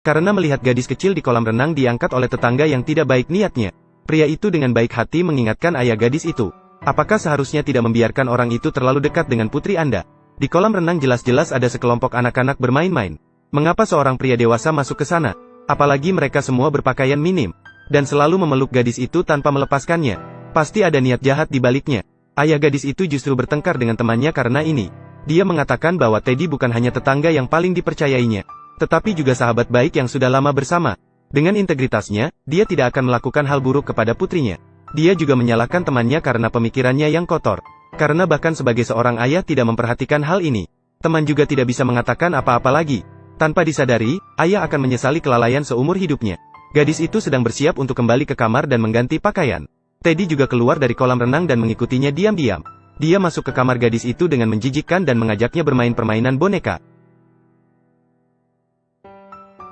Karena melihat gadis kecil di kolam renang diangkat oleh tetangga yang tidak baik niatnya, pria itu dengan baik hati mengingatkan ayah gadis itu. Apakah seharusnya tidak membiarkan orang itu terlalu dekat dengan putri Anda? Di kolam renang jelas-jelas ada sekelompok anak-anak bermain-main. Mengapa seorang pria dewasa masuk ke sana? Apalagi mereka semua berpakaian minim, dan selalu memeluk gadis itu tanpa melepaskannya. Pasti ada niat jahat di baliknya. Ayah gadis itu justru bertengkar dengan temannya karena ini. Dia mengatakan bahwa Teddy bukan hanya tetangga yang paling dipercayainya, tetapi juga sahabat baik yang sudah lama bersama. Dengan integritasnya, dia tidak akan melakukan hal buruk kepada putrinya. Dia juga menyalahkan temannya karena pemikirannya yang kotor. Karena bahkan sebagai seorang ayah tidak memperhatikan hal ini, teman juga tidak bisa mengatakan apa-apa lagi. Tanpa disadari, ayah akan menyesali kelalaian seumur hidupnya. Gadis itu sedang bersiap untuk kembali ke kamar dan mengganti pakaian. Teddy juga keluar dari kolam renang dan mengikutinya diam-diam. Dia masuk ke kamar gadis itu dengan menjijikkan dan mengajaknya bermain permainan boneka.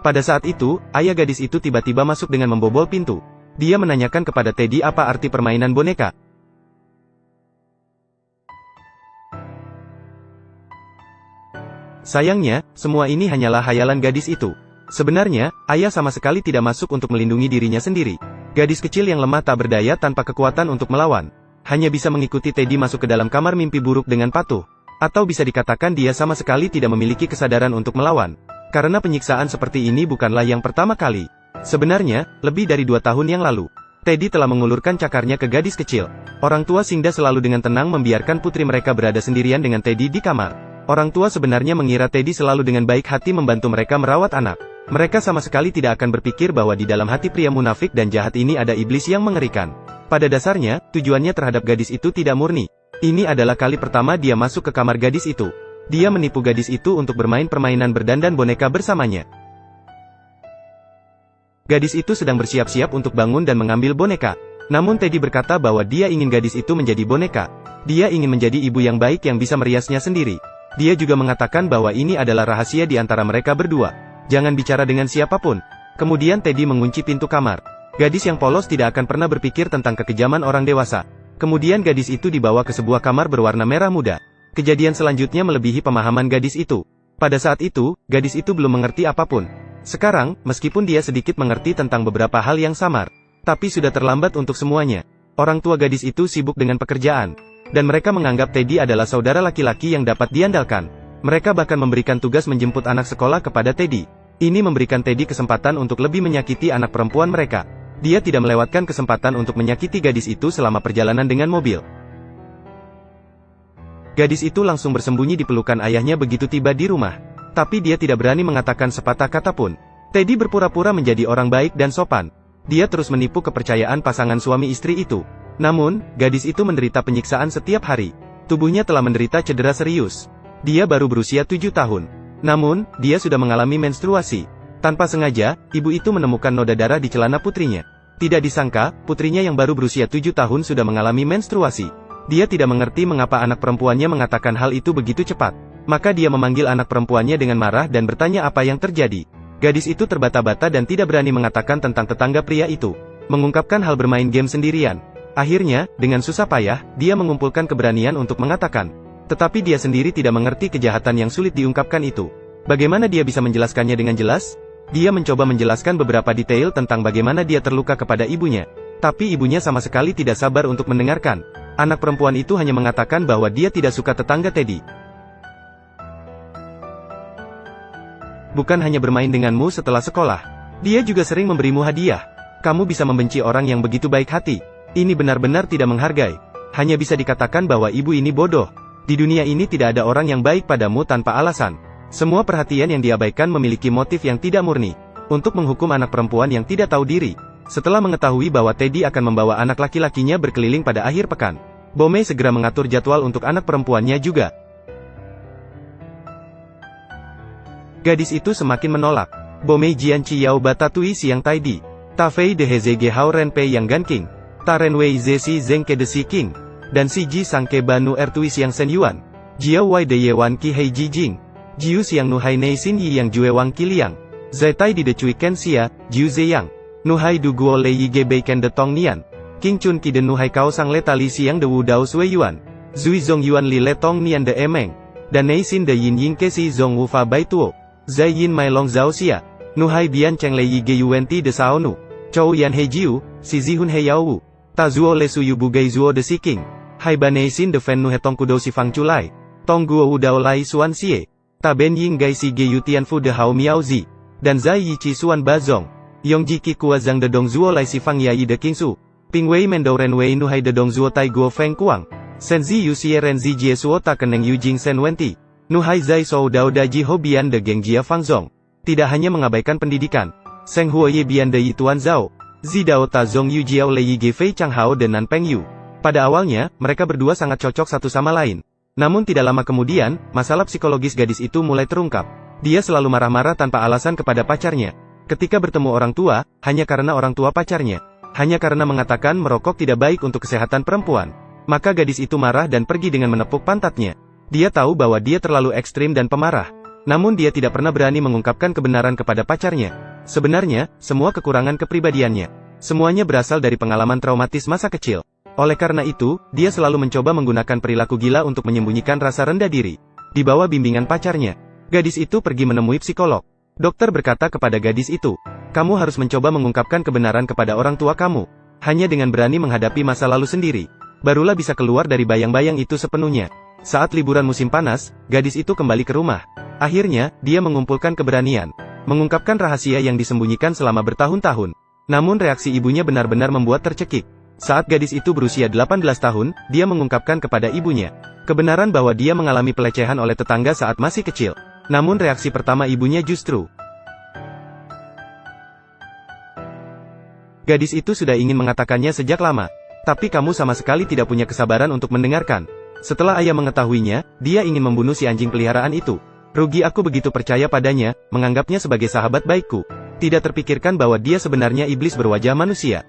Pada saat itu, ayah gadis itu tiba-tiba masuk dengan membobol pintu. Dia menanyakan kepada Teddy apa arti permainan boneka. Sayangnya, semua ini hanyalah hayalan gadis itu. Sebenarnya, ayah sama sekali tidak masuk untuk melindungi dirinya sendiri. Gadis kecil yang lemah tak berdaya tanpa kekuatan untuk melawan, hanya bisa mengikuti Teddy masuk ke dalam kamar mimpi buruk dengan patuh. Atau bisa dikatakan dia sama sekali tidak memiliki kesadaran untuk melawan. Karena penyiksaan seperti ini bukanlah yang pertama kali. Sebenarnya, lebih dari 2 tahun yang lalu, Teddy telah mengulurkan cakarnya ke gadis kecil. Orang tua Singda selalu dengan tenang membiarkan putri mereka berada sendirian dengan Teddy di kamar. Orang tua sebenarnya mengira Teddy selalu dengan baik hati membantu mereka merawat anak. Mereka sama sekali tidak akan berpikir bahwa di dalam hati pria munafik dan jahat ini ada iblis yang mengerikan. Pada dasarnya, tujuannya terhadap gadis itu tidak murni. Ini adalah kali pertama dia masuk ke kamar gadis itu. Dia menipu gadis itu untuk bermain permainan berdandan boneka bersamanya. Gadis itu sedang bersiap-siap untuk bangun dan mengambil boneka. Namun Teddy berkata bahwa dia ingin gadis itu menjadi boneka. Dia ingin menjadi ibu yang baik yang bisa meriasnya sendiri. Dia juga mengatakan bahwa ini adalah rahasia di antara mereka berdua. Jangan bicara dengan siapapun. Kemudian Teddy mengunci pintu kamar. Gadis yang polos tidak akan pernah berpikir tentang kekejaman orang dewasa. Kemudian gadis itu dibawa ke sebuah kamar berwarna merah muda. Kejadian selanjutnya melebihi pemahaman gadis itu. Pada saat itu, gadis itu belum mengerti apapun. Sekarang, meskipun dia sedikit mengerti tentang beberapa hal yang samar, tapi sudah terlambat untuk semuanya. Orang tua gadis itu sibuk dengan pekerjaan, dan mereka menganggap Teddy adalah saudara laki-laki yang dapat diandalkan. Mereka bahkan memberikan tugas menjemput anak sekolah kepada Teddy. Ini memberikan Teddy kesempatan untuk lebih menyakiti anak perempuan mereka. Dia tidak melewatkan kesempatan untuk menyakiti gadis itu selama perjalanan dengan mobil. Gadis itu langsung bersembunyi di pelukan ayahnya begitu tiba di rumah. Tapi dia tidak berani mengatakan sepatah kata pun. Teddy berpura-pura menjadi orang baik dan sopan. Dia terus menipu kepercayaan pasangan suami istri itu. Namun, gadis itu menderita penyiksaan setiap hari. Tubuhnya telah menderita cedera serius. Dia baru berusia 7 tahun. Namun, dia sudah mengalami menstruasi. Tanpa sengaja, ibu itu menemukan noda darah di celana putrinya. Tidak disangka, putrinya yang baru berusia 7 tahun sudah mengalami menstruasi. Dia tidak mengerti mengapa anak perempuannya mengatakan hal itu begitu cepat. Maka dia memanggil anak perempuannya dengan marah dan bertanya apa yang terjadi. Gadis itu terbata-bata dan tidak berani mengatakan tentang tetangga pria itu. Mengungkapkan hal bermain game sendirian. Akhirnya, dengan susah payah, dia mengumpulkan keberanian untuk mengatakan. Tetapi dia sendiri tidak mengerti kejahatan yang sulit diungkapkan itu. Bagaimana dia bisa menjelaskannya dengan jelas? Dia mencoba menjelaskan beberapa detail tentang bagaimana dia terluka kepada ibunya. Tapi ibunya sama sekali tidak sabar untuk mendengarkan. Anak perempuan itu hanya mengatakan bahwa dia tidak suka tetangga Teddy. Bukan hanya bermain denganmu setelah sekolah. Dia juga sering memberimu hadiah. Kamu bisa membenci orang yang begitu baik hati. Ini benar-benar tidak menghargai. Hanya bisa dikatakan bahwa ibu ini bodoh. Di dunia ini tidak ada orang yang baik padamu tanpa alasan. Semua perhatian yang diabaikan memiliki motif yang tidak murni. Untuk menghukum anak perempuan yang tidak tahu diri. Setelah mengetahui bahwa Teddy akan membawa anak laki-lakinya berkeliling pada akhir pekan, Bome segera mengatur jadwal untuk anak perempuannya juga. Gadis itu semakin menolak. Bome Jian Chiyao Batatui Siang Taidi. Tafei de Hezege Hao Renpei Yang Ganking. Tarenwei Zesi Zengke de Si King. Dan Si Ji Sangke Banu Ertui Siang Sen Yuan. Jiao Wai de Yewan Ki Hei Ji Jing. Jiu Siang Nuhai Nei Sin Yi Yang Jue Wang Ki Liang. Zaitai di de Cui Ken Sia, Jiu Zeyang. Nuhai du Guo Le Yi Ge Bei Ken de Tong Nian. King Chun Ki de Nuhai Kao Sang Le Tali Siang de Wu Dao Sui Yuan. Zui Zong Yuan Li Le Tong Nian de Emeng. Dan Nei Sin de Yin Ying Ke Si Zong Wu Fa Bai Tuo. Zai Yin Mai Long Zhao Xia. Nu Hai Bian Cheng Lei Yi Ge Yuan Ti De Sao Nu, Chou Yan He Jiu, Si Zihun He Yao Wu, Ta Zuo Le Su Yu Bu Gei Zuo De Si King, Hai Ban Nei Sin De Fen Nu He Tong Kudo Si Fang Chulai, Tong Guo Wu Dao Lai Suan Xie, Ta Ben Ying Gai Si Ge Yu Tian Fu De Hao Miao Zi, dan Zai Yi Chi Suan Ba Zong, Yong Ji Ki Kua Zhang De Dong Zuo Lai Si Fang Yai De King Su, Ping Wei Mendou Ren Wei Nu Hai De Dong Zuo Tai Guo Feng Kuang, Sen Zi Yu Xie Ren Zi Jie Suo Ta Keneng Yu Jing Sen Wen Ti, Nu Hai Zai Sou Dao Da Ji Ho Bian De Geng Jia Fang Zong. Tidak hanya mengabaikan pendidikan, Seng Huo Ye Bian De Yi Tuan Zhao, Zi Dao Ta Zong Yu Jiao Le Yi Ge Fei Chang Hao dan Nan Peng Yu. Pada awalnya, mereka berdua sangat cocok satu sama lain. Namun tidak lama kemudian, masalah psikologis gadis itu mulai terungkap. Dia selalu marah-marah tanpa alasan kepada pacarnya. Ketika bertemu orang tua, hanya karena orang tua pacarnya. Hanya karena mengatakan merokok tidak baik untuk kesehatan perempuan. Maka gadis itu marah dan pergi dengan menepuk pantatnya. Dia tahu bahwa dia terlalu ekstrim dan pemarah. Namun dia tidak pernah berani mengungkapkan kebenaran kepada pacarnya. Sebenarnya, semua kekurangan kepribadiannya. Semuanya berasal dari pengalaman traumatis masa kecil. Oleh karena itu, dia selalu mencoba menggunakan perilaku gila untuk menyembunyikan rasa rendah diri. Di bawah bimbingan pacarnya, gadis itu pergi menemui psikolog. Dokter berkata kepada gadis itu, "Kamu harus mencoba mengungkapkan kebenaran kepada orang tua kamu. Hanya dengan berani menghadapi masa lalu sendiri, barulah bisa keluar dari bayang-bayang itu sepenuhnya." Saat liburan musim panas, gadis itu kembali ke rumah. Akhirnya, dia mengumpulkan keberanian, mengungkapkan rahasia yang disembunyikan selama bertahun-tahun. Namun reaksi ibunya benar-benar membuat tercekik. Saat gadis itu berusia 18 tahun, dia mengungkapkan kepada ibunya kebenaran bahwa dia mengalami pelecehan oleh tetangga saat masih kecil. Namun reaksi pertama ibunya justru, gadis itu sudah ingin mengatakannya sejak lama. Tapi kamu sama sekali tidak punya kesabaran untuk mendengarkan. Setelah ayah mengetahuinya, dia ingin membunuh si anjing peliharaan itu. Rugi aku begitu percaya padanya, menganggapnya sebagai sahabat baikku. Tidak terpikirkan bahwa dia sebenarnya iblis berwajah manusia.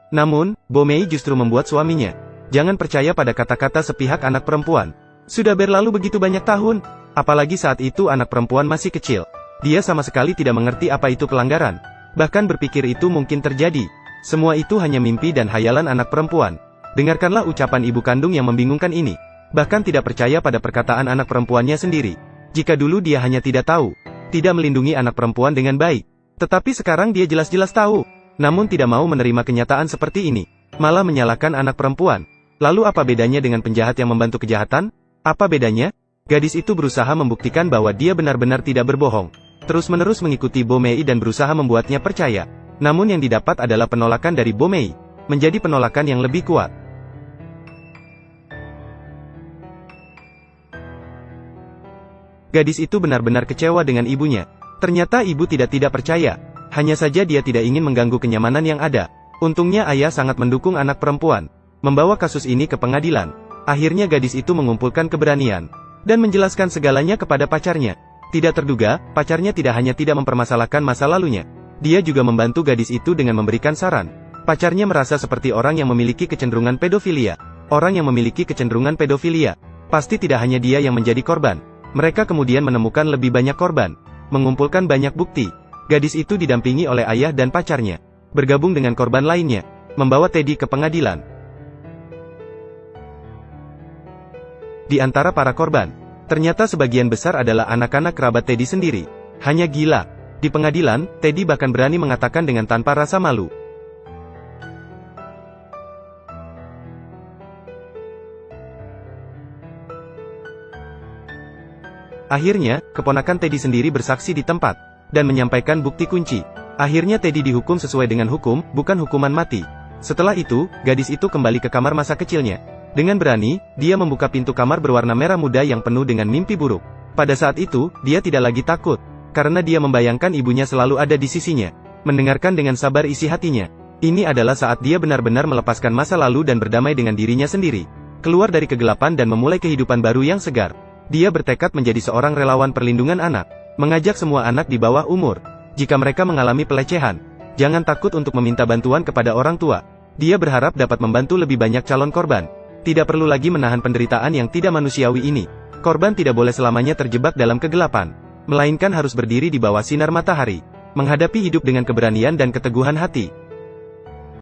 Namun, Bo Mei justru membuat suaminya jangan percaya pada kata-kata sepihak anak perempuan. Sudah berlalu begitu banyak tahun, apalagi saat itu anak perempuan masih kecil. Dia sama sekali tidak mengerti apa itu pelanggaran. Bahkan berpikir itu mungkin terjadi. Semua itu hanya mimpi dan hayalan anak perempuan. Dengarkanlah ucapan ibu kandung yang membingungkan ini. Bahkan tidak percaya pada perkataan anak perempuannya sendiri. Jika dulu dia hanya tidak tahu, tidak melindungi anak perempuan dengan baik. Tetapi sekarang dia jelas-jelas tahu. Namun tidak mau menerima kenyataan seperti ini. Malah menyalahkan anak perempuan. Lalu apa bedanya dengan penjahat yang membantu kejahatan? Apa bedanya? Gadis itu berusaha membuktikan bahwa dia benar-benar tidak berbohong. Terus-menerus mengikuti Bo Mei dan berusaha membuatnya percaya. Namun yang didapat adalah penolakan dari Bo Mei. Menjadi penolakan yang lebih kuat. Gadis itu benar-benar kecewa dengan ibunya. Ternyata ibu tidak percaya. Hanya saja dia tidak ingin mengganggu kenyamanan yang ada. Untungnya ayah sangat mendukung anak perempuan. Membawa kasus ini ke pengadilan. Akhirnya gadis itu mengumpulkan keberanian. Dan menjelaskan segalanya kepada pacarnya. Tidak terduga, pacarnya tidak hanya tidak mempermasalahkan masa lalunya. Dia juga membantu gadis itu dengan memberikan saran. Pacarnya merasa seperti orang yang memiliki kecenderungan pedofilia. Orang yang memiliki kecenderungan pedofilia pasti tidak hanya dia yang menjadi korban. Mereka kemudian menemukan lebih banyak korban. Mengumpulkan banyak bukti. Gadis itu didampingi oleh ayah dan pacarnya. Bergabung dengan korban lainnya. Membawa Teddy ke pengadilan. Di antara para korban, ternyata sebagian besar adalah anak-anak kerabat Teddy sendiri. Hanya gila. Di pengadilan, Teddy bahkan berani mengatakan dengan tanpa rasa malu. Akhirnya, keponakan Teddy sendiri bersaksi di tempat, dan menyampaikan bukti kunci. Akhirnya Teddy dihukum sesuai dengan hukum, bukan hukuman mati. Setelah itu, gadis itu kembali ke kamar masa kecilnya. Dengan berani, dia membuka pintu kamar berwarna merah muda yang penuh dengan mimpi buruk. Pada saat itu, dia tidak lagi takut. Karena dia membayangkan ibunya selalu ada di sisinya. Mendengarkan dengan sabar isi hatinya. Ini adalah saat dia benar-benar melepaskan masa lalu dan berdamai dengan dirinya sendiri. Keluar dari kegelapan dan memulai kehidupan baru yang segar. Dia bertekad menjadi seorang relawan perlindungan anak. Mengajak semua anak di bawah umur. Jika mereka mengalami pelecehan, jangan takut untuk meminta bantuan kepada orang tua. Dia berharap dapat membantu lebih banyak calon korban. Tidak perlu lagi menahan penderitaan yang tidak manusiawi ini. Korban tidak boleh selamanya terjebak dalam kegelapan. Melainkan harus berdiri di bawah sinar matahari, menghadapi hidup dengan keberanian dan keteguhan hati.